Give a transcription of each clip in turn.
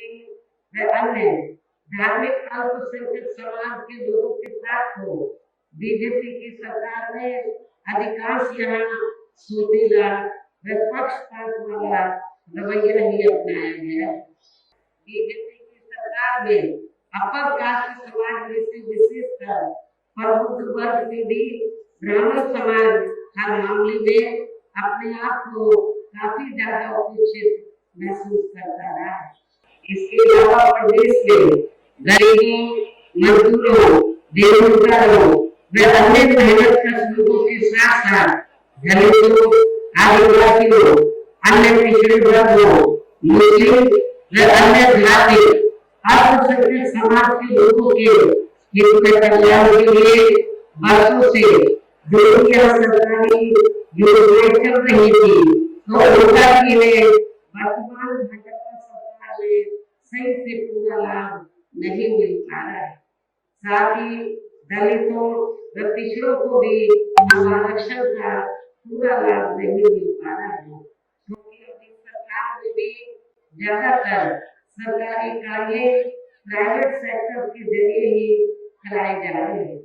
मुस्लिम व अन्य धार्मिक अल्पसंख्यक समाज के लोगों के साथ हो। बीजेपी की सरकार ने अधिकांश यहाँ सोतेला व पक्षपात वाला रवैया ही अपनाया है। बीजेपी की सरकार में अपर कास्ट समाज में से विशेषकर प्रबुद्ध वर्ग में भी ब्राह्मण समाज हर मामले में अपने आप को काफी ज्यादा उपेक्षित महसूस करता रहा है। इसके अलावा प्रदेश में गरीबों, मजदूरों, बेरोजगारों व अन्य मेहनतकश लोगों के साथ साथ दलितों, आदिवासियों, अन्य पिछड़े वर्गों, मुस्लिम व अन्य धार्मिक अल्पसंख्यक समाज के लोगों के हित में कल्याण के लिए वर्षों से जो यह सरकारी योजनाएं चल रही थी, तो उनका वर्तमान भाजपा सरकार में सही से पूरा लाभ नहीं मिल पा रहा है। साथ ही दलितों व पिछड़ों को भी आरक्षण का पूरा लाभ नहीं मिल पा रहा है, क्योंकि अपनी सरकार में भी ज्यादातर सरकारी कार्य प्राइवेट सेक्टर के जरिए ही कराए जा रहे हैं,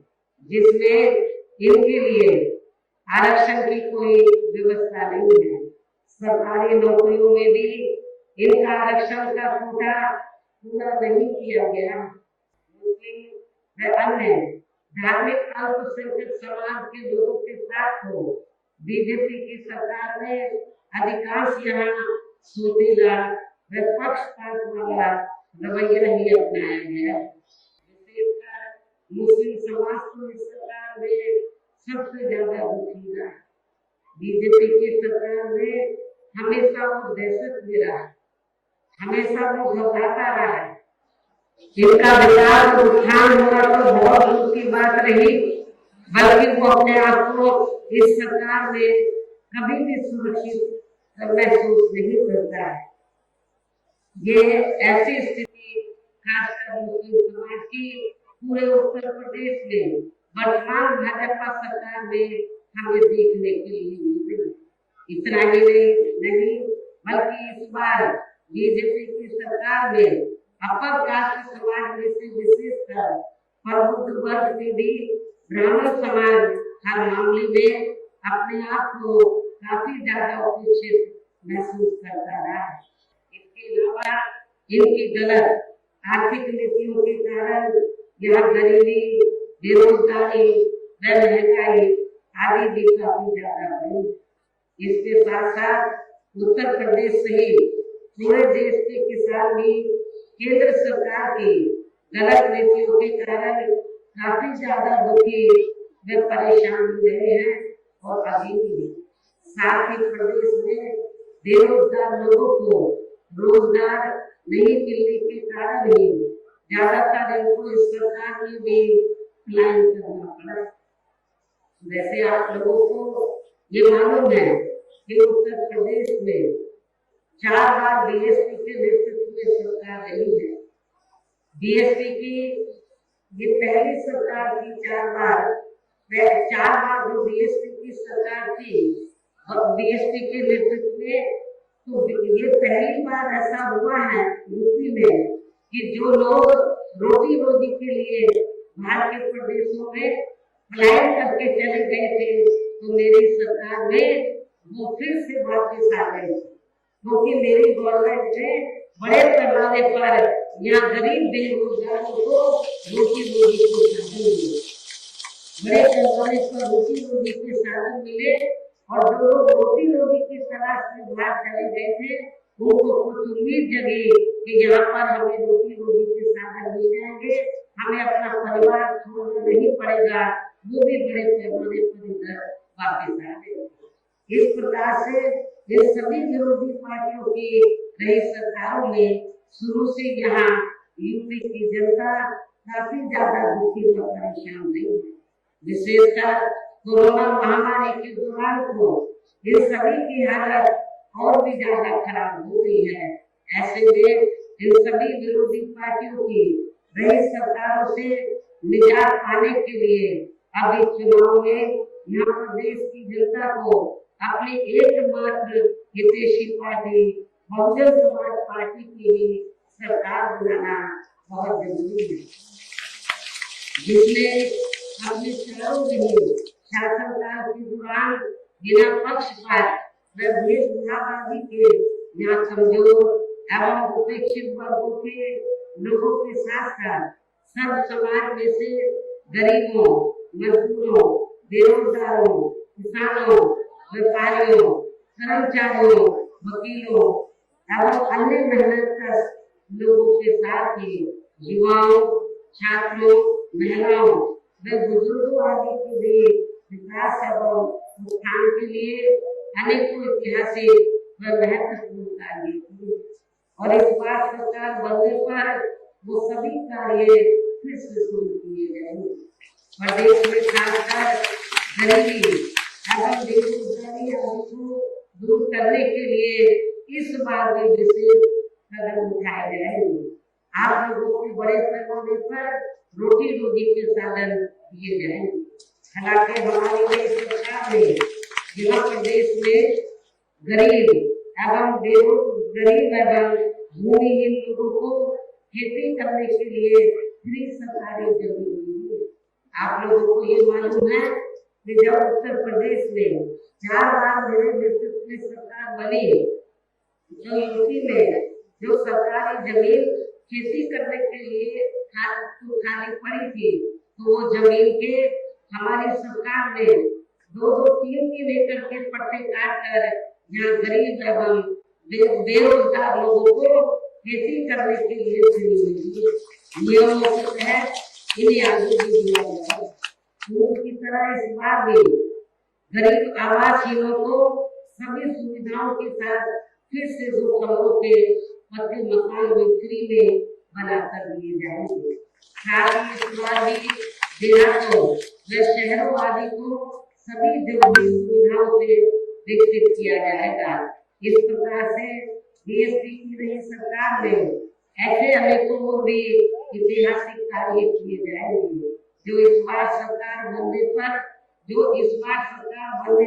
जिसमें इनके लिए आरक्षण की कोई व्यवस्था नहीं है। सरकारी नौकरियों में भी इनका आरक्षण का कोटा पूरा नहीं किया गया। मुस्लिम व अन्य धार्मिक अल्पसंख्यक समाज के लोगों के साथ हो। बीजेपी की सरकार ने अधिकांश यहाँ सोतेला व पक्षपात वाला रवैया ही अपनाया है। विशेषकर मुस्लिम समाज को इस सरकार में सबसे ज्यादा दुखी रहा। बीजेपी की सरकार में हमेशा वो दहशत में रहा, हमेशा वो घबराता रहा है। इनका विकास और उत्थान होना तो बहुत दूर की बात रही, बल्कि वो अपने आप को इस सरकार में कभी भी सुरक्षित महसूस नहीं करता है। ये ऐसी स्थिति खासकर मुस्लिम समाज की पूरे उत्तर प्रदेश में वर्तमान भाजपा सरकार में हमें देखने के लिए मिली। इतना ही नहीं बल्कि इस बार बीजेपी की सरकार में अपर कास्ट समाज में से विशेषकर प्रबुद्ध वर्ग में भी ब्राह्मण समाज हर मामले में अपने आप को काफी ज्यादा उपेक्षित महसूस करता रहा है। इसके अलावा इनकी गलत आर्थिक नीतियों के कारण यहाँ गरीबी, बेरोजगारी व महंगाई आदि भी काफी ज्यादा बढ़ी। इसके साथ साथ उत्तर प्रदेश सहित पूरे देश के किसान भी केंद्र सरकार की गलत नीतियों के कारण काफी ज्यादा दुखी व परेशान हो रहे हैं और अभी भी। साथ ही प्रदेश में बेरोजगार लोगों को रोजगार नहीं मिलने के कारण ही ज्यादातर इनको इस सरकार में भी पलायन करना पड़ा। वैसे आप लोगों को ये मालूम है कि उत्तर प्रदेश में 4 बार बीएसपी के नेतृत्व में सरकार रही है। बीएसपी की ये पहली सरकार थी। 4 बार जो बीएसपी की सरकार थी और बीएसपी के नेतृत्व में, तो ये पहली बार ऐसा हुआ है यूपी में कि जो लोग रोटी रोजी के लिए बाहर के प्रदेशों में पलायन करके चले गए थे, तो मेरी सरकार में वो फिर से वापस आ गए, क्योंकि मेरी गवर्नमेंट ने बड़े पैमाने पर यहाँ गरीब बेरोजगारों को रोटी रोजी के साधन मिले, बड़े पैमाने पर रोटी रोजी के साधन मिले। और जो लोग रोटी रोजी की तलाश में बाहर चले गए थे, उनको कुछ उम्मीद जगी कि यहाँ पर हमें रोटी रोजी के साधन मिल जाएंगे, हमें अपना परिवार छोड़ना नहीं पड़ेगा। वो भी बड़े पैमाने पर इधर वापस आ गए। इस प्रकार से इन सभी विरोधी पार्टियों की रही सरकारों में शुरू से यहाँ यूपी की जनता काफी ज्यादा दुखी व परेशान रही है। विशेषकर कोरोना महामारी के दौरान को इन सभी की हालत और भी ज्यादा खराब हो गई है। ऐसे में इन सभी विरोधी पार्टियों की रही सरकारों से निजात पाने के लिए अभी चुनाव में यहाँ प्रदेश की जनता को अपनी एकमात्र हितैषी पार्टी बहुजन समाज पार्टी की ही सरकार बनाना बहुत जरूरी है, जिसने अपने चारों दिन शासनकाल के दौरान बिना पक्षपात व भेदभाव आदि के यहाँ कमजोर एवं उपेक्षित वर्गों के लोगों के साथ साथ सब समाज में से गरीबों, मजदूरों, बेरोजगारों, किसानों, व्यापारियों, कर्मचारियों, वकीलों एवं अन्य मेहनत लोगों के साथ ही युवाओं, छात्रों, महिलाओं व बुजुर्गों आदि के भी विकास एवं उत्थान के लिए अनेकों ऐतिहासिक व महत्वपूर्ण कार्य किए और इस बार सरकार बनने पर वो सभी कार्य फिर से शुरू किए जाएंगे। प्रदेश में खासकर गरीबी एवं बेरोजगारी आदि को दूर करने के लिए इस बार भी विशेष कदम उठाए जाएंगे। आप लोगों को बड़े पैमाने पर रोटी रोजी के साधन दिए जाएंगे। हालांकि हमारी नई सरकार ने यहाँ प्रदेश में गरीब एवं भूमिहीन लोगों को खेती करने के लिए फ्री सरकारी जमीन दी है। आप लोगों को ये मालूम है कि जब उत्तर प्रदेश में 4 बार मेरे नेतृत्व में सरकार बनी, जो यूपी में जो सरकारी जमीन खेती करने के लिए खाली पड़ी थी, तो वो जमीन के हमारी सरकार ने 2-3 एकड़ के पट्टे काट कर यहाँ गरीब एवं बेरोजगार लोगों को खेती करने के लिए नियमों के तहत इन्हें आगे भी दिया गया है। की तरह इस बार भी गरीब आवासहीनों को सभी सुविधाओं के साथ फिर से 2 कमरों के पक्के मकान में फ्री में बना कर दिए जाएंगे। साथ ही इस बार भी देहातों व शहरों आदि को सभी जरूरी सुविधाओं से विकसित किया जाएगा। इस प्रकार से बीएसपी की रही सरकार ने ऐसे अनेकों भी ऐतिहासिक कार्य किए जाएंगे जो इस बार सरकार बनने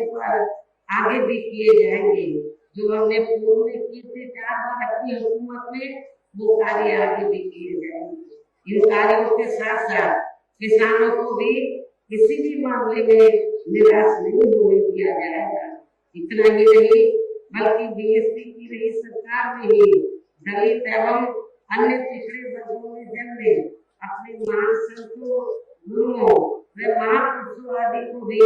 पर आगे भी किए जाएंगे। जो हमने पूर्व में किए थे 4 बार अपनी हुकूमत में, वो कार्य आगे भी किए जाएंगे। इन कार्यों के साथ साथ किसानों को भी किसी भी मामले में निराश नहीं होने दिया जाएगा। इतना ही नहीं बल्कि बीएसपी की रही सरकार में ही दलित एवं अन्य पिछड़े वर्गों में जन्मे अपने महान संतों, गुरुओं व महापुरुषों आदि को भी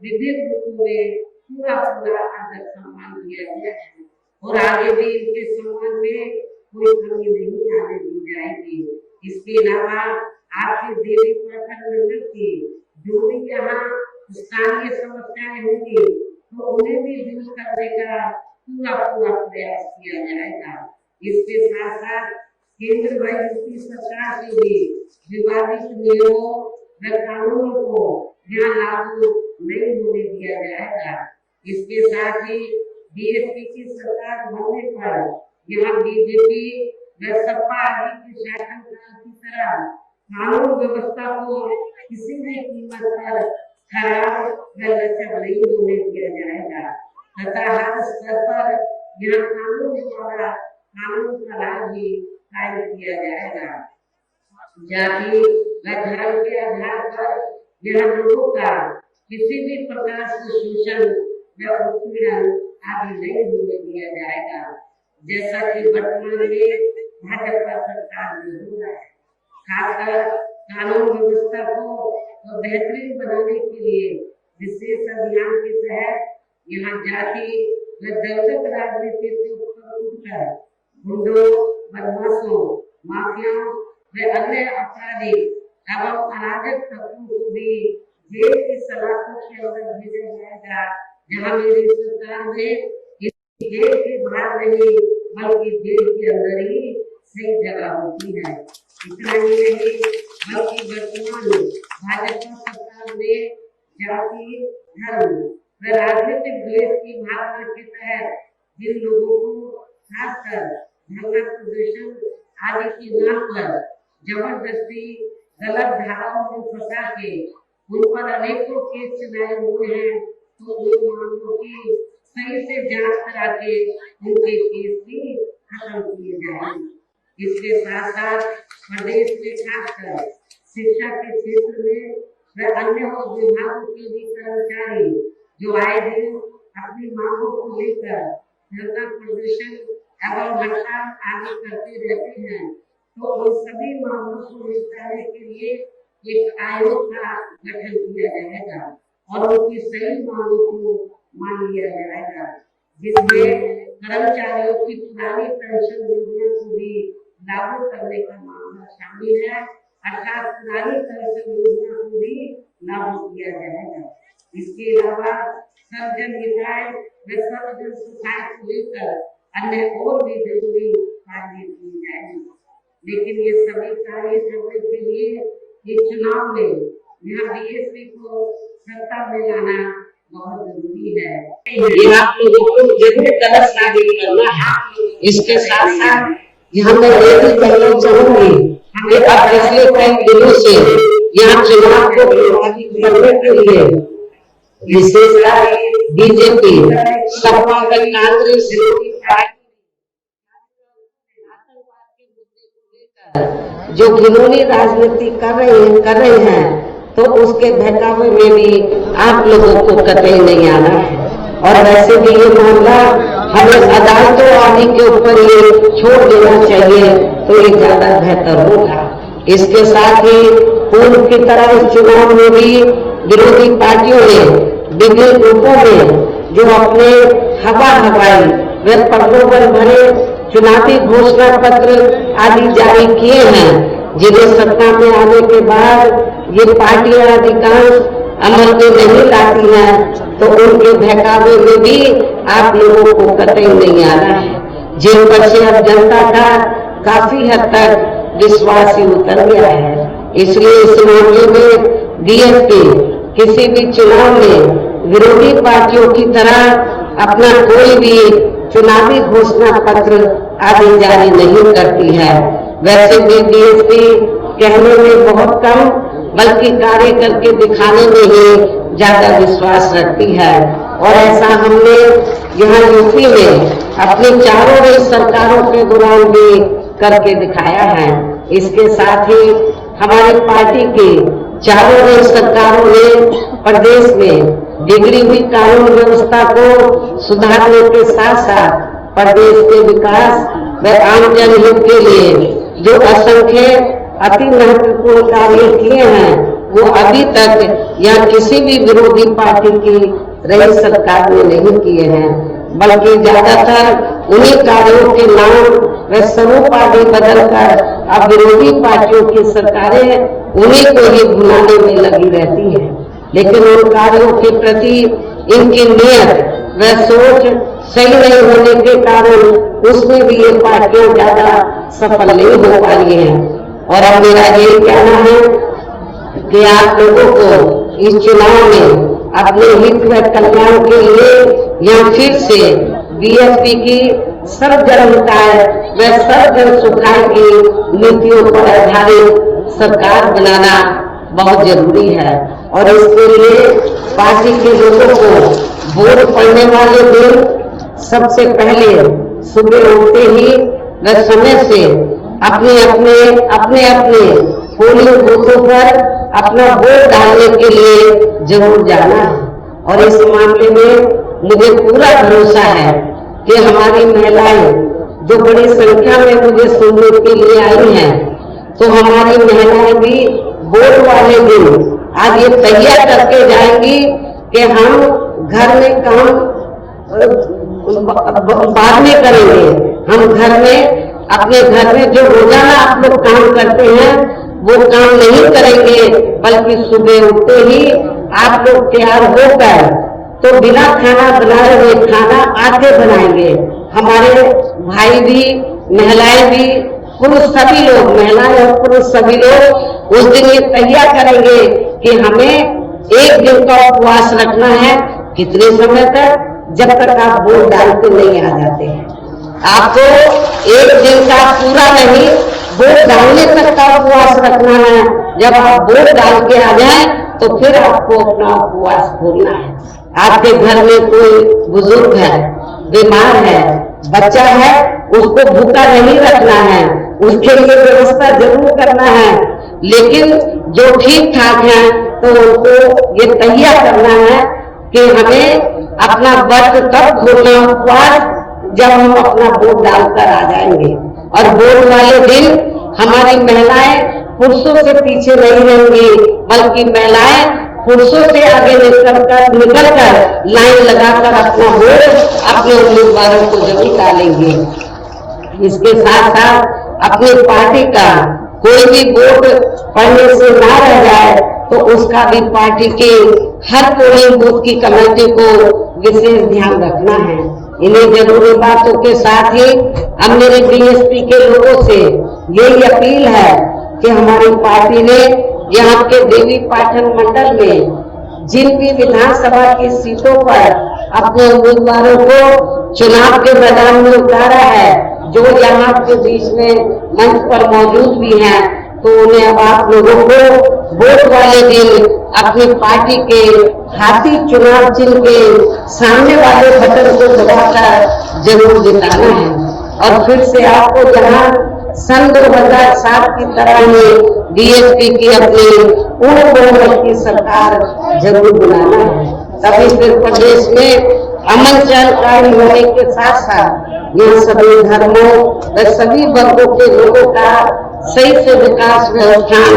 विभिन्न रूपों में पूरा आदर सम्मान दिया गया है और आगे भी इनके सम्मान में कोई कमी नहीं आने दी जाएगी। इसके अलावा आपके देवी प्रखंड मंडल की जो भी यहाँ स्थानीय समस्याएं होंगी तो उन्हें भी दूर करने का पूरा प्रयास किया जाएगा। इसके साथ साथ केंद्र व यूपी सरकार से भी विवादित नियमों व कानूनों को यहाँ लागू नहीं होने दिया जाएगा। इसके साथ ही बीएसपी की सरकार बनने पर यहाँ बीजेपी व सपा आदि के शासनकाल की तरह कानून व्यवस्था को किसी भी कीमत पर खराब व लचर नहीं होने दिया जाएगा तथा हर स्तर पर यहाँ कानून द्वारा कानून का राज भी कायम किया जाएगा। जाति व धर्म के आधार पर यह लोगों का किसी भी प्रकार से शोषण व उत्पीड़न आदि नहीं होने दिया जाएगा, जैसा कि वर्तमान में भाजपा सरकार में हो रहा है। खासकर कानून व्यवस्था को बेहतरीन बनाने के लिए विशेष अभियान के तहत यहाँ जाति व दलगत राजनीति से ऊपर उठकर गुंडों, बदमाशों, माफियाओं व अन्य अपराधी एवं अराजक तत्वों को भी जेल की सलाखों के अंदर भेजा जाएगा, जहाँ मेरी सरकार ने जेल के बाहर नहीं बल्कि जेल के अंदर ही सही जगह होती है। इतना ही नहीं बल्कि वर्तमान भाजपा सरकार ने जाति, धर्म व राजनीतिक द्वेष की भावना के तहत जिन लोगों को खासकर धरना प्रदर्शन आदि के नाम पर जबरदस्ती गलत धाराओं में फंसा के उन पर अनेकों केस चलाए हुए हैं, तो उन मामलों की सही से जांच करा के उनके केस भी खत्म किए जाएंगे। इसके साथ साथ प्रदेश में खासकर शिक्षा के क्षेत्र में व अन्य विभागों के भी कर्मचारी जो आए दिन अपनी मांगों को लेकर धरना प्रदर्शन एवं हड़ताल आदि करते रहते हैं, तो उन सभी मामलों को निपटाने के लिए एक आयोग का गठन किया जाएगा और उनकी सही मांगों को मान लिया जाएगा, जिसमें कर्मचारियों की पुरानी पेंशन योजना को भी लागू करने का मामला शामिल है, अर्थात पुरानी पेंशन योजना को भी लागू किया जाएगा। इसके अलावा सर्वजन हिताय व सर्वजन सुखाय को लेकर अन्य और भी जरूरी कार्य किए जाएंगे, लेकिन ये सभी कार्य करने के लिए इस चुनाव में यहाँ बीएसपी को सत्ता में लाना बहुत जरूरी है। ये आप लोगों को जरूर कदम शामिल करना है। इसके साथ साथ यहाँ मैं ये भी कहना चाहूंगी कि अब पिछले कई दिनों से यहाँ चुनाव को प्रभावित करने के लिए विशेषकर बीजेपी, सपा व कांग्रेस जो घिनौनी राजनीति कर रहे हैं, तो उसके बहकावे में भी आप लोगों को कतई नहीं आना है। और वैसे भी ये मामला हमें अदालतों आदि के ऊपर ये छोड़ देना चाहिए, तो ये ज्यादा बेहतर होगा। इसके साथ ही पूर्व की तरह इस चुनाव में भी विरोधी पार्टियों ने विभिन्न रूपों में जो अपने हवाई व प्रलोभन भरे चुनावी घोषणा पत्र आदि जारी किए हैं, जिन्हें सत्ता में आने के बाद ये पार्टियां अधिकांश अमल में नहीं लाती हैं, तो उनके बहकावे में भी आप लोगों को कतई नहीं आना है, जिन पर से अब जनता का काफी हद तक विश्वास ही उतर गया है। इसलिए इस मामले में बीएसपी किसी भी चुनाव में विरोधी पार्टियों की तरह अपना कोई भी चुनावी घोषणा पत्र आदि जारी नहीं करती है। वैसे भी बीएसपी कहने में बहुत कम बल्कि कार्य करके दिखाने में ही ज्यादा विश्वास रखती है, और ऐसा हमने यहाँ यूपी में अपनी चारों रेल सरकारों के दौरान भी करके दिखाया है। इसके साथ ही हमारी पार्टी की चारों रेल सरकारों ने प्रदेश में बिगड़ी हुई कानून व्यवस्था को सुधारने के साथ साथ प्रदेश के विकास व आम जनहित के लिए जो असंख्य अति महत्वपूर्ण कार्य किए हैं, वो अभी तक या किसी भी विरोधी पार्टी की रही सरकार ने नहीं किए हैं, बल्कि ज्यादातर उन्हीं कार्यों के नाम व स्वरूप आदि बदलकर अब विरोधी पार्टियों की सरकारें उन्हीं को ही भुलाने में लगी रहती है। लेकिन उन कार्यों के प्रति इनकी नियत व सोच सही नहीं होने के कारण उसमें भी ये पार्टियां ज्यादा सफल नहीं हो पा रही हैं। और अब मेरा ये कहना है कि आप लोगों को इस चुनाव में अपने हित व कल्याण के लिए या फिर से बीएसपी की सर्वजन हिताय व सर्वजन सुखाय की नीतियों पर आधारित सरकार बनाना बहुत जरूरी है। और इसके लिए पार्टी के लोगों को वोट पड़ने वाले दिन सबसे पहले सुबह उठते ही व समय से अपने पोलिंग बूथों पर अपना वोट डालने के लिए जरूर जाना है। और इस मामले में मुझे पूरा भरोसा है कि हमारी महिलाएं जो बड़ी संख्या में मुझे सुनने के लिए आई हैं, तो हमारी महिलाएं भी वोट वाले दिन आज ये तैयार करके जाएंगी कि हम घर में काम बाद में करेंगे, हम घर में अपने घर में जो रोजाना आप लोग काम करते हैं वो काम नहीं करेंगे, बल्कि सुबह उठते ही आप लोग तैयार होकर तो बिना खाना बनाए हुए खाना आके बनाएंगे। हमारे भाई भी, महिलाएं भी, पुरुष सभी लोग, महिलाएं और पुरुष सभी लोग उस दिन ये तैयार करेंगे कि हमें एक दिन का उपवास रखना है। कितने समय तक? जब तक आप वोट डालते नहीं आ जाते हैं। आपको एक दिन का पूरा नहीं, वोट डालने तक का उपवास रखना है। जब आप वोट डाल के आ जाए तो फिर आपको अपना उपवास खोलना है। आपके घर में कोई बुजुर्ग है, बीमार है, बच्चा है, उसको भूखा नहीं रखना है। उसके लिए व्यवस्था जरूर करना है, लेकिन जो ठीक ठाक है तो उनको ये तैयार करना है कि हमें अपना व्रत तब खोलना उपवास जब हम अपना वोट डालकर आ जाएंगे। और वोट वाले दिन हमारी महिलाएं पुरुषों से पीछे नहीं रहेंगी, बल्कि महिलाएं पुरुषों से आगे निकलकर लाइन लगाकर अपना वोट अपने उम्मीदवारों को जरूर डालेंगे। इसके साथ साथ अपनी पार्टी का कोई भी वोट पड़ने से ना रह जाए तो उसका भी पार्टी के हर पोलिंग बूथ की कमेटी को विशेष ध्यान रखना है। इन्हीं जरूरी बातों के साथ ही अब मेरे बीएसपी के लोगों से यही अपील है कि हमारी पार्टी ने यहाँ के देवी पाटन मंडल में जिन भी विधानसभा की सीटों पर अपने उम्मीदवारों को चुनाव के मैदान में उतारा है, जो यहाँ के बीच में मंच पर मौजूद भी हैं, तो उन्हें अब आप लोगों को वोट वाले दिन अपनी पार्टी के हाथी चुनाव चिन्ह के सामने वाले बटन को दबाकर जरूर जिताना है। और फिर से आपको जहाँ सन 2007 की तरह में बीएसपी की अपनी पूर्ण बहुमत की सरकार जरूर बनाना है। तभी फिर प्रदेश में अमन चैन होने के साथ साथ यह सभी धर्मों व सभी वर्गों के लोगों का सही से विकास व्यवस्थान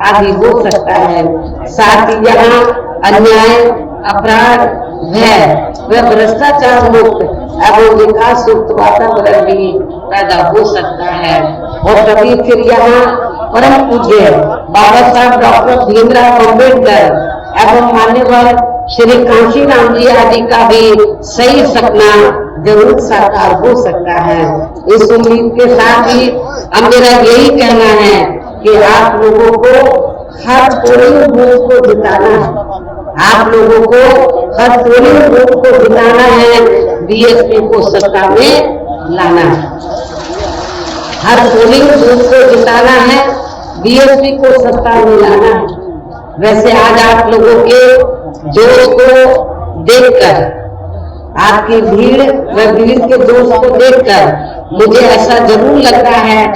आदि हो सकता है। साथ ही यहाँ अन्याय, अपराध, भय व भ्रष्टाचार मुक्त एवं विकास युक्त वातावरण भी पैदा हो सकता है। और तभी फिर यहाँ परम पूज्य बाबा साहब डॉक्टर भीमराव अम्बेडकर एवं मान्यवर श्री कांशीराम जी आदि का भी सही सपना जरूर साकार हो सकता है। इस उम्मीद के साथ ही अब मेरा यही कहना है कि आप लोगों को हर पोलिंग बूथ को जिताना है। आप लोगों को हर पोलिंग बूथ को जिताना है, बीएसपी को सत्ता में लाना है। हर पोलिंग बूथ को जिताना है, बीएसपी को सत्ता में लाना है। वैसे आज आप लोगों के जोश को देखकर, आपकी भीड़ व भीड़ के जोश को देखकर मुझे ऐसा जरूर लग रहा है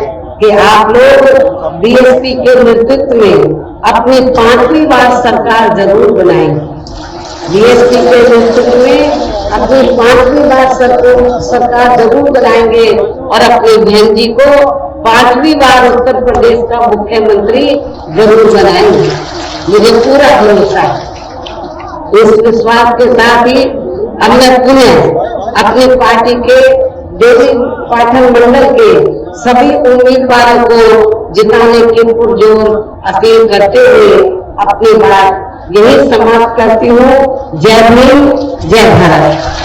कि आप लोग बीएसपी के नेतृत्व में अपनी 5वीं बार सरकार जरूर बनाएंगे। बीएसपी के नेतृत्व में अपनी 5वीं बार सरकार जरूर बनाएंगे और अपनी बहन जी को 5वीं बार उत्तर प्रदेश का मुख्यमंत्री जरूर बनाएंगे। मुझे पूरा भरोसा है। इस विश्वास के साथ ही अब मैं पुनः अपनी पार्टी के देवी पाटन मंडल के सभी उम्मीदवारों को जिताने की पुरजोर अपील करते हुए अपनी बात यही समाप्त करती हूँ। जय भीम, जय भारत।